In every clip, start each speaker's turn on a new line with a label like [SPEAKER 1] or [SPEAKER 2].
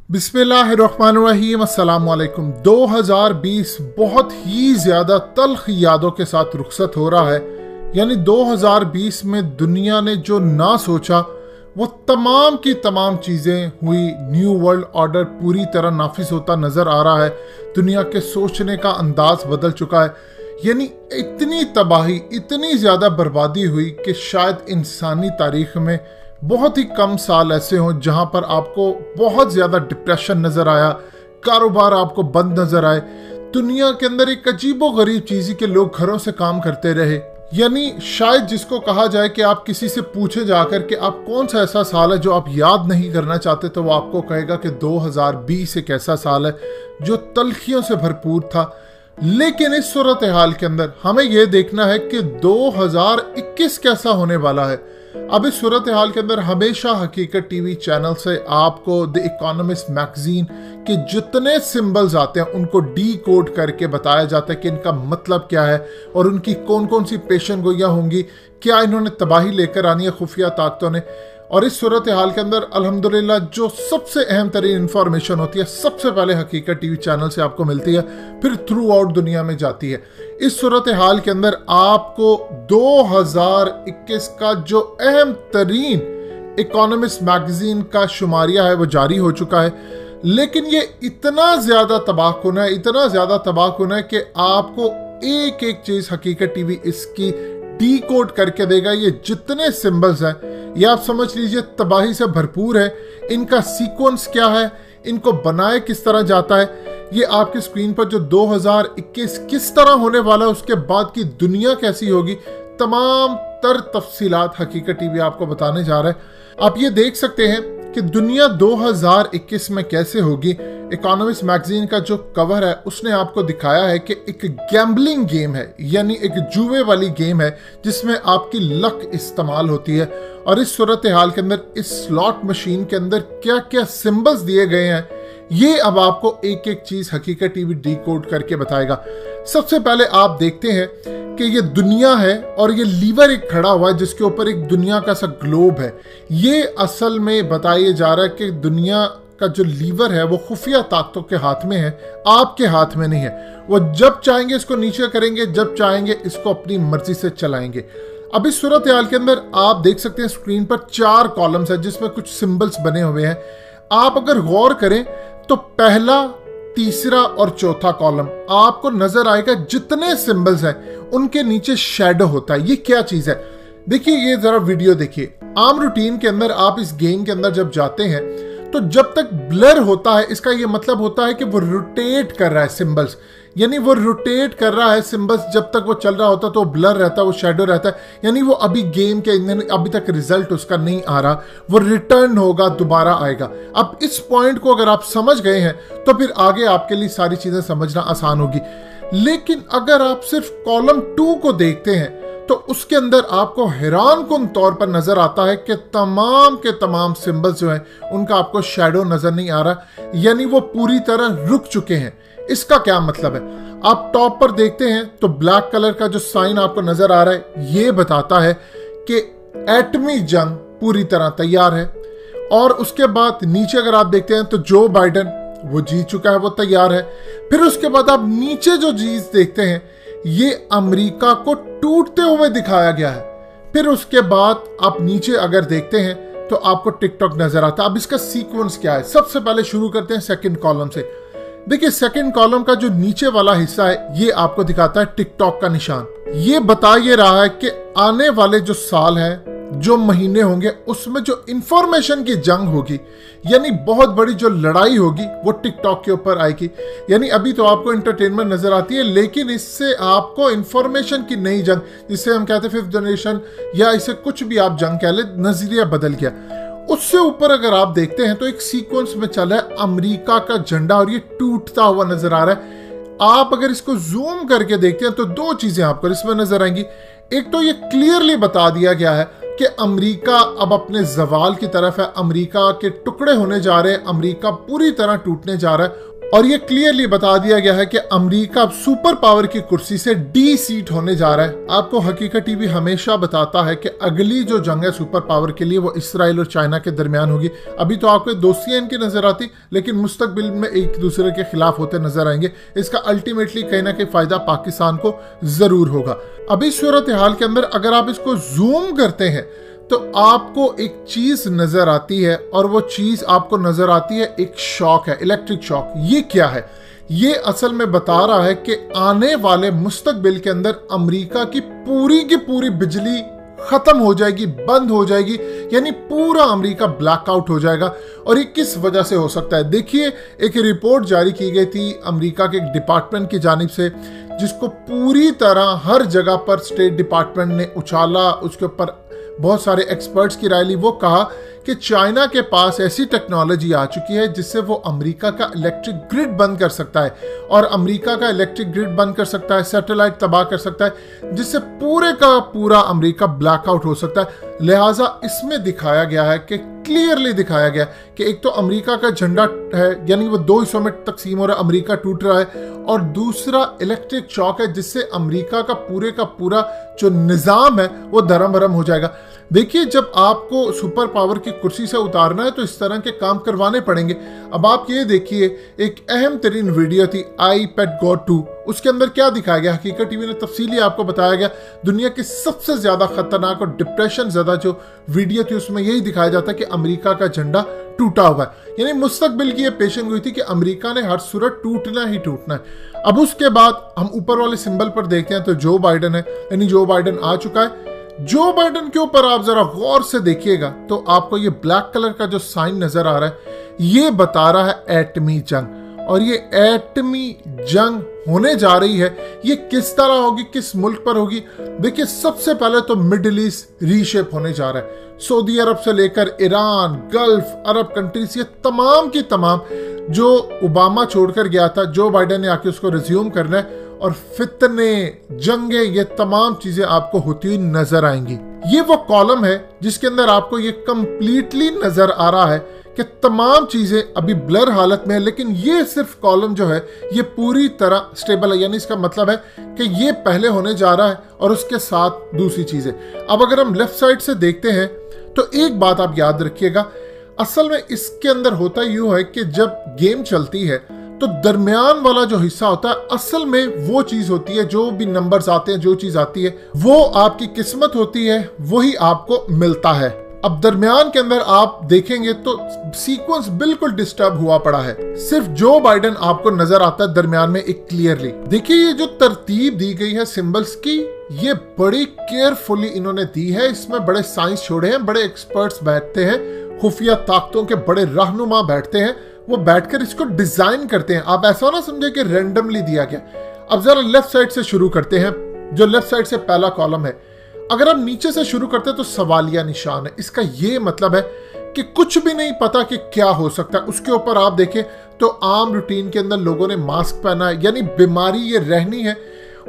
[SPEAKER 1] बिस्मिल्लाहिर्रहमानिर्रहीम अस्सलाम वालेकुम। 2020 बहुत ही ज़्यादा तल्ख यादों के साथ रुखसत हो रहा है। यानी 2020 में दुनिया ने जो ना सोचा वो तमाम की तमाम चीज़ें हुई। न्यू वर्ल्ड ऑर्डर पूरी तरह नाफिज होता नज़र आ रहा है। दुनिया के सोचने का अंदाज बदल चुका है। यानी इतनी तबाही, इतनी ज़्यादा बर्बादी हुई कि शायद इंसानी तारीख में बहुत ही कम साल ऐसे हों जहां पर आपको बहुत ज़्यादा डिप्रेशन नज़र आया, कारोबार आपको बंद नज़र आए। दुनिया के अंदर एक अजीबो गरीब चीज़ ही कि लोग घरों से काम करते रहे। यानी शायद जिसको कहा जाए कि आप किसी से पूछे जाकर कि आप कौन सा ऐसा साल है जो आप याद नहीं करना चाहते, तो वो आपको कहेगा कि 2020 एक ऐसा साल है जो तल्खियों से भरपूर था। लेकिन इस सूरत हाल के अंदर हमें यह देखना है कि 2021 कैसा होने वाला है। अब इस सूरत हाल के अंदर हमेशा हकीकत टीवी चैनल से आपको द इकोनॉमिस्ट मैगजीन के जितने सिंबल्स आते हैं उनको डी कोड करके बताया जाता है कि इनका मतलब क्या है और उनकी कौन कौन सी पेशन गोइयाँ होंगी, क्या इन्होंने तबाही लेकर आनी है खुफिया ताकतों ने। और इस सूरत हाल के अंदर अल्हम्दुलिल्लाह जो सबसे अहम तरीन इंफॉर्मेशन होती है सबसे पहले हकीकत टीवी चैनल से आपको मिलती है, फिर थ्रू आउट दुनिया में जाती है। इस सूरत हाल के अंदर आपको 2021 का जो अहम तरीन इकोनॉमिस्ट मैगजीन का शुमारिया है वो जारी हो चुका है। लेकिन ये इतना ज़्यादा तबाहकुन है, इतना ज़्यादा तबाहकुन है कि आपको एक एक चीज़ हकीकत टीवी इसकी डी कोड करके देगा। ये जितने सिंबल्स हैं ये आप समझ लीजिए तबाही से भरपूर है। इनका सीक्वेंस क्या है, इनको बनाए किस तरह जाता है, ये आपकी स्क्रीन पर जो 2021 किस तरह होने वाला है, उसके बाद की दुनिया कैसी होगी, तमाम तर तफसीलात हकीकत टीवी आपको बताने जा रहा है। आप ये देख सकते हैं कि दुनिया 2021 में कैसे होगी। इकोनॉमिस्ट मैगजीन का जो कवर है उसने आपको दिखाया है कि एक गैम्बलिंग गेम है, यानी एक जुए वाली गेम है जिसमें आपकी लक इस्तेमाल होती है। और इस सूरत हाल के अंदर इस स्लॉट मशीन के अंदर क्या क्या सिंबल्स दिए गए हैं ये अब आपको एक एक चीज हकीकत टीवी डी कोड करके बताएगा। सबसे पहले आप देखते हैं कि ये दुनिया है और ये लीवर एक खड़ा हुआ है जिसके ऊपर एक दुनिया का सा ग्लोब है। ये असल में बताया जा रहा है कि दुनिया का जो लीवर है वो खुफिया ताकतों के हाथ में है, आपके हाथ में नहीं है। वो जब चाहेंगे इसको नीचे करेंगे, जब चाहेंगे इसको अपनी मर्जी से चलाएंगे। अब इस सूरत हाल के अंदर आप देख सकते हैं स्क्रीन पर 4 कॉलम्स है जिसमें कुछ सिंबल्स बने हुए हैं। आप अगर गौर करें तो पहला, तीसरा और चौथा कॉलम आपको नजर आएगा जितने सिंबल्स हैं उनके नीचे शैडो होता है। ये क्या चीज है देखिए, ये जरा वीडियो देखिए। आम रूटीन के अंदर आप इस गेम के अंदर जब जाते हैं तो जब तक ब्लर होता है इसका ये मतलब होता है कि वो रोटेट कर रहा है सिंबल्स, यानी वो रोटेट कर रहा है सिंबल्स। जब तक वो चल रहा होता है तो ब्लर रहता है, वो शैडो रहता है, यानी वो अभी गेम के अंदर अभी तक रिजल्ट उसका नहीं आ रहा, वो रिटर्न होगा, दोबारा आएगा। अब इस पॉइंट को अगर आप समझ गए हैं तो फिर आगे आपके लिए सारी चीजें समझना आसान होगी। लेकिन अगर आप सिर्फ कॉलम 2 को देखते हैं तो उसके अंदर आपको हैरानकुन तौर पर नजर आता है कि तमाम के तमाम सिंबल्स जो हैं उनका आपको शैडो नजर नहीं आ रहा, यानी वो पूरी तरह रुक चुके हैं। इसका क्या मतलब है, आप टॉप पर देखते हैं तो ब्लैक कलर का जो साइन आपको नजर आ रहा है ये बताता है कि एटमी जंग पूरी तरह तैयार है। और उसके बाद नीचे अगर आप देखते हैं तो जो बाइडेन वो जीत चुका है, वो तैयार है। फिर उसके बाद आप नीचे जो चीज देखते हैं ये अमेरिका को टूटते हुए दिखाया गया है। फिर उसके बाद आप नीचे अगर देखते हैं तो आपको टिकटॉक नजर आता है। अब इसका सीक्वेंस क्या है, सबसे पहले शुरू करते हैं सेकंड कॉलम से। देखिए सेकंड कॉलम का जो नीचे वाला हिस्सा है ये आपको दिखाता है टिकटॉक का निशान। ये बता ये रहा है कि आने वाले जो साल है, जो महीने होंगे, उसमें जो इंफॉर्मेशन की जंग होगी, यानी बहुत बड़ी जो लड़ाई होगी वो टिकटॉक के ऊपर आएगी। यानी अभी तो आपको एंटरटेनमेंट नजर आती है, लेकिन इससे आपको इंफॉर्मेशन की नई जंग, जिसे हम कहते हैं 5th जनरेशन या इसे कुछ भी आप जंग कह ले, नजरिया बदल गया। उससे ऊपर अगर आप देखते हैं तो एक सीक्वेंस में चला है अमेरिका का झंडा और ये टूटता हुआ नजर आ रहा है। आप अगर इसको जूम करके देखते हैं तो 2 चीजें आपको इसमें नजर आएंगी। एक तो ये क्लियरली बता दिया गया है कि अमेरिका अब अपने जवाल की तरफ है, अमेरिका के टुकड़े होने जा रहे हैं, अमेरिका पूरी तरह टूटने जा रहा है। और ये क्लियरली बता दिया गया है कि अमेरिका अब सुपर पावर की कुर्सी से डी सीट होने जा रहा है। आपको हकीकत टीवी हमेशा बताता है कि अगली जो जंग है सुपर पावर के लिए वो इसराइल और चाइना के दरमियान होगी। अभी तो आपको दोस्तियां इनकी नजर आती, लेकिन मुस्तकबिल में एक दूसरे के खिलाफ होते नजर आएंगे। इसका अल्टीमेटली कहीं ना कहीं फायदा पाकिस्तान को जरूर होगा। अभी सूरत हाल के अंदर अगर आप इसको जूम करते हैं तो आपको एक चीज नजर आती है, और वो चीज आपको नजर आती है एक शॉक है, इलेक्ट्रिक शॉक। ये क्या है? ये असल में बता रहा है कि आने वाले मुस्तकबिल के अंदर अमेरिका की पूरी बिजली खत्म हो जाएगी, बंद हो जाएगी, यानी पूरा अमेरिका ब्लैकआउट हो जाएगा। और ये किस वजह से हो सकता है? देखिए, एक रिपोर्ट जारी की गई थी अमेरिका के एक डिपार्टमेंट की जानिब से, जिसको पूरी तरह हर जगह पर स्टेट डिपार्टमेंट ने उछाला, उसके ऊपर बहुत सारे एक्सपर्ट्स की राय ली। वो कहा कि चाइना के पास ऐसी टेक्नोलॉजी आ चुकी है जिससे वो अमेरिका का इलेक्ट्रिक ग्रिड बंद कर सकता है, और अमेरिका का इलेक्ट्रिक ग्रिड बंद कर सकता है, सैटेलाइट तबाह कर सकता है, जिससे पूरे का पूरा अमेरिका ब्लैकआउट हो सकता है। लिहाजा इसमें दिखाया गया है कि क्लियरली दिखाया गया कि एक तो अमेरिका का झंडा है, यानी वो दो हिस्सों में तकसीम हो रहा है, अमेरिका टूट रहा है, और दूसरा इलेक्ट्रिक शॉक है जिससे अमेरिका का पूरा जो निजाम है वो धर्म भरम हो जाएगा। देखिए, जब आपको सुपर पावर की कुर्सी से उतारना है तो इस तरह के काम करवाने पड़ेंगे। अब आप ये देखिए, एक अहम तरीन वीडियो थी iPad Go 2, उसके अंदर क्या दिखाया गया? हकीकत टीवी ने तफसीली आपको बताया गया, दुनिया की सबसे ज्यादा खतरनाक और डिप्रेशन ज्यादा जो वीडियो थी उसमें यही दिखाया जाता है कि अमेरिका का झंडा टूटा हुआ है। यानी मुस्तकबिल की ये पेशन हुई थी कि अमेरिका ने हर सूरत टूटना ही टूटना है। अब उसके बाद हम ऊपर वाले सिंबल पर देखते हैं तो जो बाइडन है, यानी जो बाइडन आ चुका है। जो बाइडन के ऊपर आप जरा गौर से देखिएगा तो आपको ये ब्लैक कलर का जो साइन नजर आ रहा है, ये बता रहा है एटमी जंग। और ये एटमी जंग होने जा रही है। ये किस तरह होगी, किस मुल्क पर होगी? देखिए, सबसे पहले तो मिडिल ईस्ट रीशेप होने जा रहा है। सऊदी अरब से लेकर ईरान, गल्फ, अरब कंट्रीज, ये तमाम की तमाम जो ओबामा छोड़कर गया था, जो बाइडन ने आके उसको रिज्यूम करना है, और फितने, जंगे, ये तमाम चीजें आपको होती हुई नजर आएंगी। ये वो कॉलम है जिसके अंदर आपको ये कंप्लीटली नजर आ रहा है कि तमाम चीजें अभी ब्लर हालत में है, लेकिन ये सिर्फ कॉलम जो है ये पूरी तरह स्टेबल है। यानी इसका मतलब है कि ये पहले होने जा रहा है और उसके साथ दूसरी चीजें। अब अगर हम लेफ्ट साइड से देखते हैं तो एक बात आप याद रखिएगा, असल में इसके अंदर होता यूं है कि जब गेम चलती है तो दरमियान वाला जो हिस्सा होता है, असल में वो चीज होती है, जो भी नंबर्स आते हैं, जो चीज आती है वो आपकी किस्मत होती है, वही आपको मिलता है। अब दरमियान के अंदर आप देखेंगे तो सीक्वेंस बिल्कुल डिस्टर्ब हुआ पड़ा है। सिर्फ जो बाइडन आपको नजर आता है दरमियान में एक क्लियरली। देखिए, ये जो तरतीब दी गई है सिंबल्स की, ये बड़ी केयरफुली इन्होंने दी है। इसमें बड़े साइंस छोड़े हैं, बड़े एक्सपर्ट्स बैठते हैं, खुफिया ताकतों के बड़े रहनुमा बैठते हैं, वो बैठकर इसको डिजाइन करते हैं। आप ऐसा ना समझे कि रैंडमली दिया गया। अब जरा लेफ्ट साइड से शुरू करते हैं। जो लेफ्ट साइड से पहला कॉलम है, अगर हम नीचे से शुरू करते हैं तो सवालिया निशान है। इसका ये मतलब है कि कुछ भी नहीं पता कि क्या हो सकता है। उसके ऊपर आप देखें तो आम रूटीन के अंदर लोगों ने मास्क पहना है, यानी बीमारी ये रहनी है।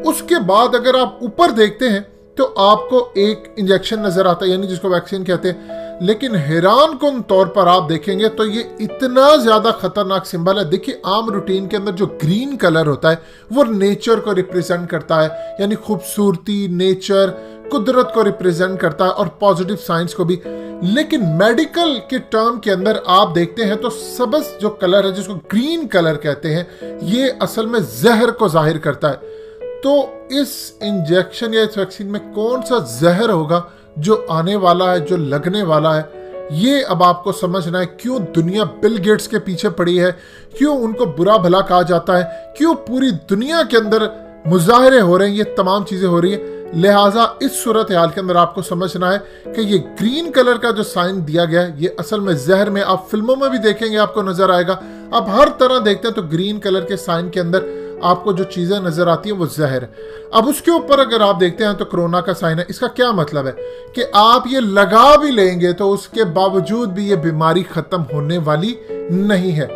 [SPEAKER 1] उसके बाद अगर आप ऊपर देखते हैं तो आपको एक इंजेक्शन नजर आता है, यानी जिसको वैक्सीन कहते हैं। लेकिन हैरान कुन तौर पर आप देखेंगे तो ये इतना ज्यादा खतरनाक सिंबल है। देखिए, आम रूटीन के अंदर जो ग्रीन कलर होता है वो नेचर को रिप्रेजेंट करता है, यानी खूबसूरती, नेचर, कुदरत को रिप्रेजेंट करता है, और पॉजिटिव साइंस को भी। लेकिन मेडिकल के टर्म के अंदर आप देखते हैं तो सबज जो कलर है, जिसको ग्रीन कलर कहते हैं, ये असल में जहर को जाहिर करता है। तो इस इंजेक्शन या इस वैक्सीन में कौन सा जहर होगा जो आने वाला है, जो लगने वाला है, ये अब आपको समझना है। क्यों दुनिया बिल गेट्स के पीछे पड़ी है, क्यों उनको बुरा भला कहा जाता है, क्यों पूरी दुनिया के अंदर मुजाहरे हो रहे हैं, ये तमाम चीजें हो रही है। लिहाजा इस सूरत हाल के अंदर आपको समझना है कि ये ग्रीन कलर का जो साइन दिया गया है, ये असल में जहर में, आप फिल्मों में भी देखेंगे आपको नजर आएगा, आप हर तरह देखते हैं तो ग्रीन कलर के साइन के अंदर आपको जो चीजें नजर आती हैं वो जहर है। अब उसके ऊपर अगर आप देखते हैं तो कोरोना का साइन है। इसका क्या मतलब है कि आप ये लगा भी लेंगे तो उसके बावजूद भी ये बीमारी खत्म होने वाली नहीं है।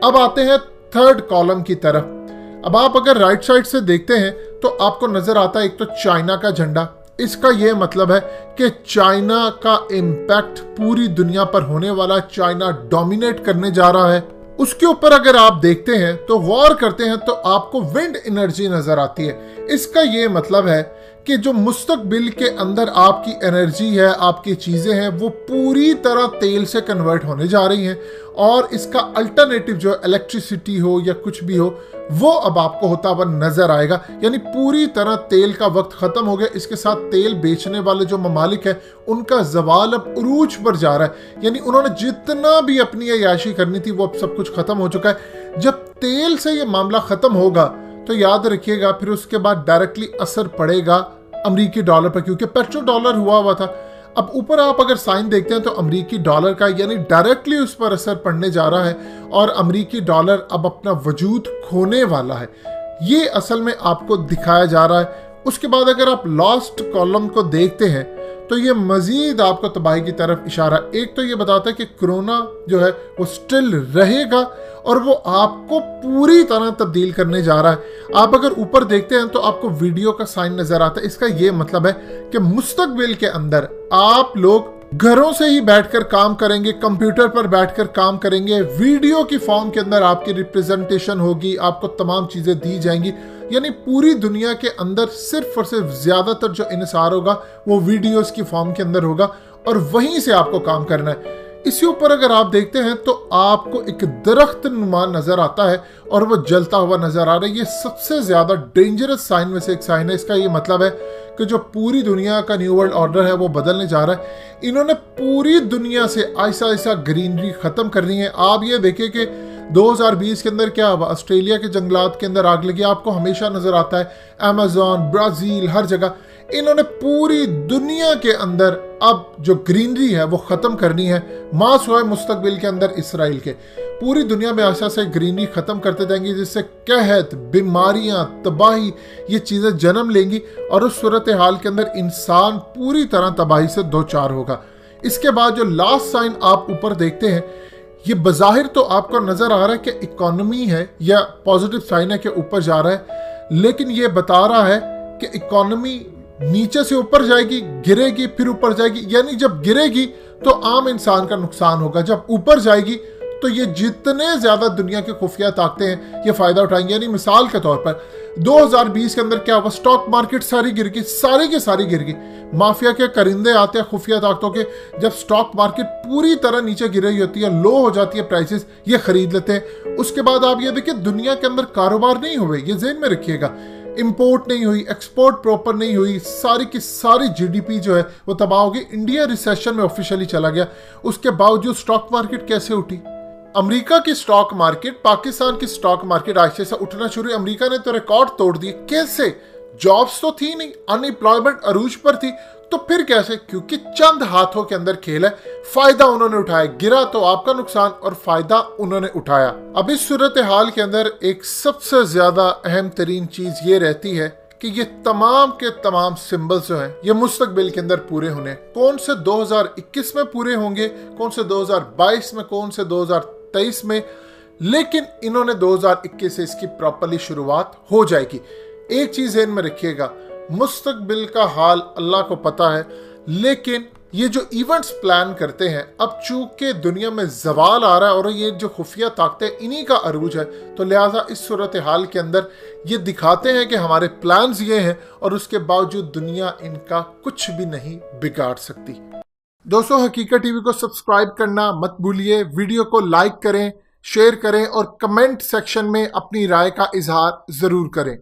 [SPEAKER 1] अब आते हैं थर्ड कॉलम की तरफ। अब आप अगर राइट साइड से देखते हैं तो आपको नजर आता है एक तो चाइना का झंडा। इसका यह मतलब है कि चाइना का इंपैक्ट पूरी दुनिया पर होने वाला, चाइना डोमिनेट करने जा रहा है। उसके ऊपर अगर आप देखते हैं तो गौर करते हैं तो आपको विंड एनर्जी नजर आती है। इसका ये मतलब है कि जो मुस्तकबिल के अंदर आपकी एनर्जी है, आपकी चीजें हैं, वो पूरी तरह तेल से कन्वर्ट होने जा रही हैं और इसका अल्टरनेटिव जो इलेक्ट्रिसिटी हो या कुछ भी हो वो अब आपको होता हुआ नजर आएगा। यानी पूरी तरह तेल का वक्त खत्म हो गया। इसके साथ तेल बेचने वाले जो ममालिक हैं उनका जवाल अब उरूज पर जा रहा है। यानी उन्होंने जितना भी अपनी अयाशी करनी थी वो अब सब कुछ खत्म हो चुका है। जब तेल से ये मामला खत्म होगा तो याद रखिएगा फिर उसके बाद डायरेक्टली असर पड़ेगा अमेरिकी डॉलर पर, क्योंकि पेट्रो डॉलर हुआ था। अब ऊपर आप अगर साइन देखते हैं तो अमेरिकी डॉलर का यानी डायरेक्टली उस पर असर पड़ने जा रहा है और अमेरिकी डॉलर अब अपना वजूद खोने वाला है। ये असल में आपको दिखाया जा रहा है। उसके बाद अगर आप लास्ट कॉलम को देखते हैं तो ये मजीद आपको तबाही की तरफ इशारा, एक तो ये बताता है कि कोरोना जो है वो स्टिल रहेगा और वो आपको पूरी तरह तब्दील करने जा रहा है। आप अगर ऊपर देखते हैं तो आपको वीडियो का साइन नजर आता है। इसका ये मतलब है कि मुस्तकबिल के अंदर आप लोग घरों से ही बैठकर काम करेंगे, कंप्यूटर पर बैठकर काम करेंगे, वीडियो की फॉर्म के अंदर आपकी रिप्रेजेंटेशन होगी, आपको तमाम चीजें दी जाएंगी। यानी पूरी दुनिया के अंदर सिर्फ और सिर्फ ज्यादातर जो इन्हिसार होगा वो वीडियोस की फॉर्म के अंदर होगा और वहीं से आपको काम करना है। इसी ऊपर अगर आप देखते हैं तो आपको एक दरख्त नुमा नजर आता है और वो जलता हुआ नजर आ रहा है। ये सबसे ज्यादा डेंजरस साइन में से एक साइन है। इसका ये मतलब है कि जो पूरी दुनिया का न्यू वर्ल्ड ऑर्डर है वो बदलने जा रहा है। इन्होंने पूरी दुनिया से ऐसा ऐसा ग्रीनरी खत्म करनी है। आप ये देखिए कि 2020 के अंदर क्या हुआ, ऑस्ट्रेलिया के जंगलात के अंदर आग लगी, आपको हमेशा नजर आता है, अमेज़न, ब्राजील, हर जगह। इन्होंने पूरी दुनिया के अंदर अब जो ग्रीनरी है वो खत्म करनी है। मास हुआ है मुस्तकबिल के अंदर इसराइल के, पूरी दुनिया में आशा से ग्रीनरी खत्म करते जाएंगे, जिससे कहत, बीमारियां, तबाही ये चीजें जन्म लेंगी और उस सूरत हाल के अंदर इंसान पूरी तरह तबाही से दो चार होगा। इसके बाद जो लास्ट साइन आप ऊपर देखते हैं, ये बज़ाहिर तो आपको नजर आ रहा है कि इकोनॉमी है या पॉजिटिव साइन है कि ऊपर जा रहा है, लेकिन ये बता रहा है कि इकोनॉमी नीचे से ऊपर जाएगी, गिरेगी, फिर ऊपर जाएगी। यानी जब गिरेगी तो आम इंसान का नुकसान होगा, जब ऊपर जाएगी तो ये जितने ज्यादा दुनिया के खुफिया ताकतें हैं ये फायदा उठाएंगे। यानी मिसाल के तौर पर 2020 के अंदर क्या हुआ, स्टॉक मार्केट सारी गिर गई, सारी की सारी गिर गई। माफिया के करिंदे आते हैं खुफिया ताकतों के, जब स्टॉक मार्केट पूरी तरह नीचे गिर रही होती है, लो हो जाती है प्राइसेस, ये खरीद लेते हैं। उसके बाद आप ये देखिए दुनिया के अंदर कारोबार नहीं हुए, ये ज़हन में रखिएगा। इंपोर्ट नहीं हुई, एक्सपोर्ट प्रॉपर नहीं हुई, सारी की सारी जीडीपी जो है वो तबाह हो गई। इंडिया रिसेशन में ऑफिशियली चला गया। उसके बावजूद स्टॉक मार्केट कैसे उठी? अमेरिका की स्टॉक मार्केट पाकिस्तान की स्टॉक मार्केट आहिस्ते से उठना शुरू। अमेरिका ने तो रिकॉर्ड तोड़ दिए। कैसे? जॉब्स तो थी नहीं, अनएम्प्लॉयमेंट अरूज पर थी, तो फिर कैसे? क्योंकि चंद हाथों के अंदर खेल है। फायदा उन्होंने उठाया, गिरा तो आपका नुकसान और फायदा उन्होंने उठाया। अब इस सूरत हाल के अंदर एक सबसे ज्यादा अहम तरीन चीज ये रहती है कि ये तमाम के तमाम सिंबल्स जो हैं ये मुस्तकबिल के अंदर पूरे होने, कौन से 2021 में पूरे होंगे, कौन से 2022 में, कौन से 2023 में, लेकिन इन्होंने 2021 से इसकी प्रॉपरली शुरुआत हो जाएगी। एक चीज ध्यान में रखिएगा, मुस्तकबिल का हाल अल्लाह को पता है, लेकिन ये जो इवेंट्स प्लान करते हैं, अब चूंकि दुनिया में जवाल आ रहा है और ये जो खुफिया ताकतें इन्हीं का अरूज है, तो लिहाजा इस सूरत हाल के अंदर ये दिखाते हैं कि हमारे प्लान्स ये हैं और उसके बावजूद दुनिया इनका कुछ भी नहीं बिगाड़ सकती। दोस्तों, हकीकत टीवी को सब्सक्राइब करना मत भूलिए, वीडियो को लाइक करें, शेयर करें और कमेंट सेक्शन में अपनी राय का इजहार जरूर करें।